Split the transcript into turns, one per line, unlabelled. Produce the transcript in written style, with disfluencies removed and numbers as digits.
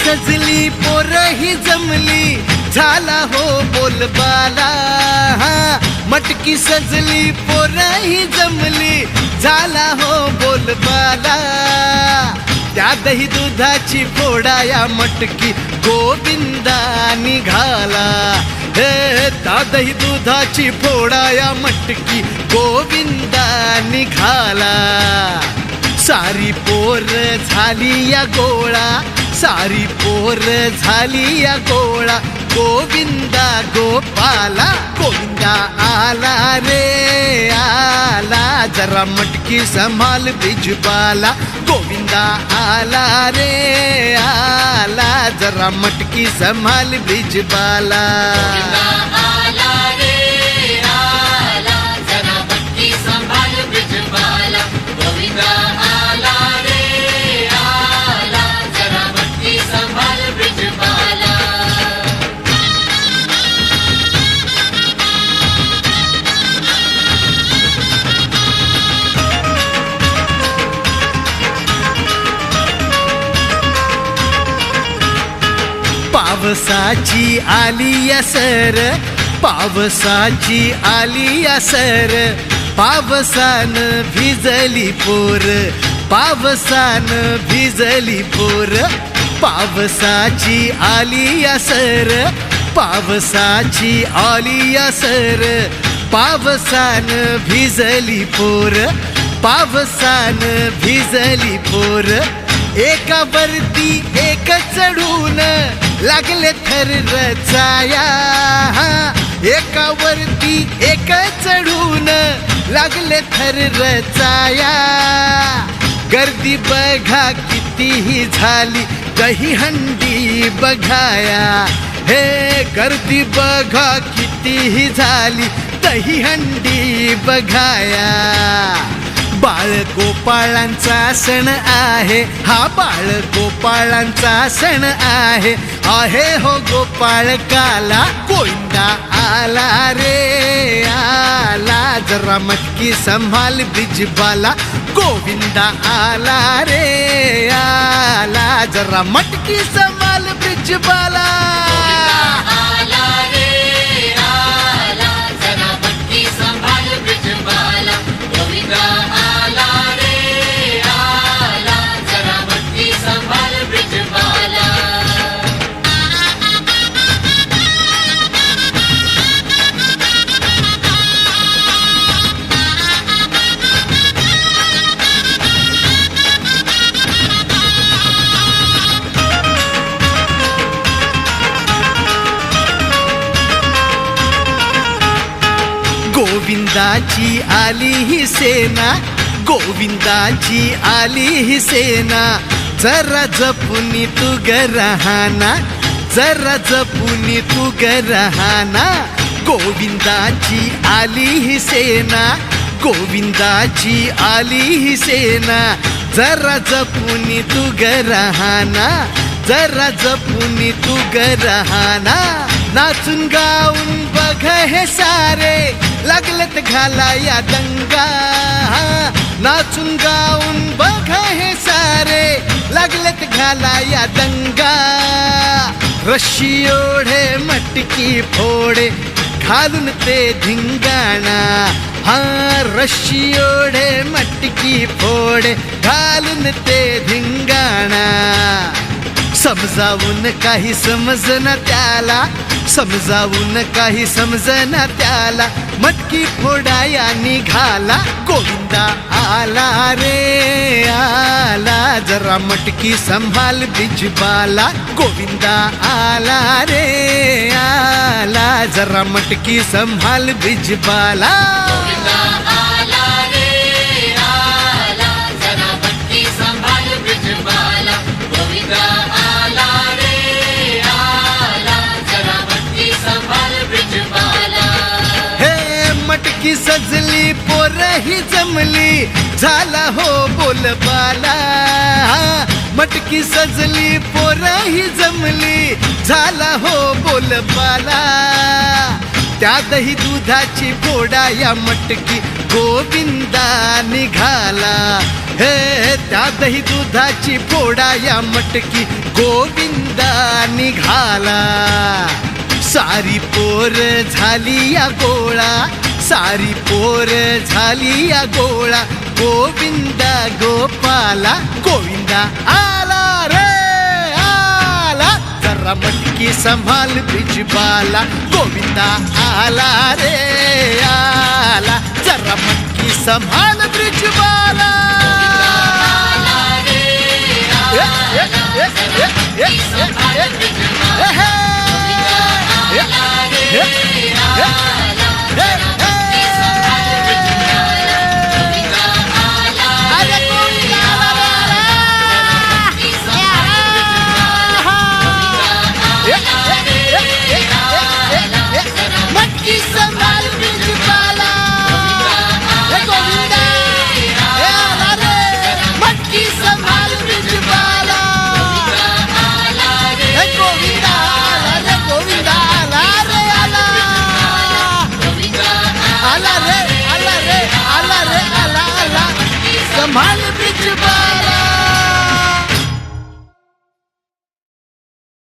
सजली पोरही जमली झाला हो बोलबाला. मटकी सजली पोरही जमली झाला हो बोलबाला. त्या दही दुधाची फोडाया मटकी गोविंदा निघाला. हे त्या दही दुधाची फोडाया मटकी गोविंदा निघाला. सारी पोर झाली या गोळा, सारी पोर झाली या गोळा. गोविंदा गोपाला, गोविंदा आला रे आला. जरा मटकी संभाल बिजबाला. गोविंदा आला रे आला. जरा मटकी संभाल बिजबाला. पावसाची आली या सर, पावसाची आली या सर. पावसान भिजली पोर, पावसान भिजली पोर. पावसाची आली या सर, पावसाची आली या सर. पावसान भिजली पोर, पावसान भिजली पोर. एकावरती एक चढून लागले थर रचाया. एकावरती एक चढून लागले थर रचाया. गर्दी बघा कितीही झाली दही हंडी बघाया. हे गर्दी बघा कितीही झाली दही हंडी बघाया. बाळ गोपाळांचा सण आहे हा, बाळ गोपाळांचा सण आहे. आहे हो गोपाळ काला. गोविंदा आला रे आला. जरा मटकी संभाल बिजबाला. गोविंदा आला रे आला. जरा मटकी संभाल बिजबाला. गोविंदाची आली ही सेना, गोविंदाची आली ही सेना. जरा जपुनी तू गरहाना, जरा जपुनी तू गरहाना. गोविंदाची आली ही सेना, गोविंदाची आली ही सेना. जरा जपुनी तू गरहाना, जरा जपुनी तू गरहाना. नाचून गाऊन बघ हे सारे लागलेत घाला या दंगा. नाचून गाऊन बघ हे सारे लागलेत घाला या दंगा. रशी ओढे मटकी फोडे घालून ते धिंगाणा. रशी ओढे मटकी फोडे घालून ते धिंगाणा. समजावून काही समजना त्याला, समजावून काही समजना त्याला. मटकी फोडाया निघाला. गोविंदा आला रे आला. जरा मटकी संभाल बिजबाला. गोविंदा आला रे आला. जरा मटकी संभाल बिजबाला. मटकी सजली पोरही जमली झाला हो बोलबाला. मटकी सजली पोरही जमली झाला हो बोलबाला. त्या दही दुधाची फोडाया मटकी गोविंदा निघाला. हे त्या दही दुधाची फोडाया मटकी गोविंदा गोविंदा निघाला. सारी पोर झाली या गोळा, सारी पोर झाली या गोळा. गोविंदा गोपाला, गोविंदा आला रे आला. जरा मटकी संभाल ब्रिजबाला, गोविंदा आला रे आला. जरा मटकी संभाल ब्रिजबाला. Hey!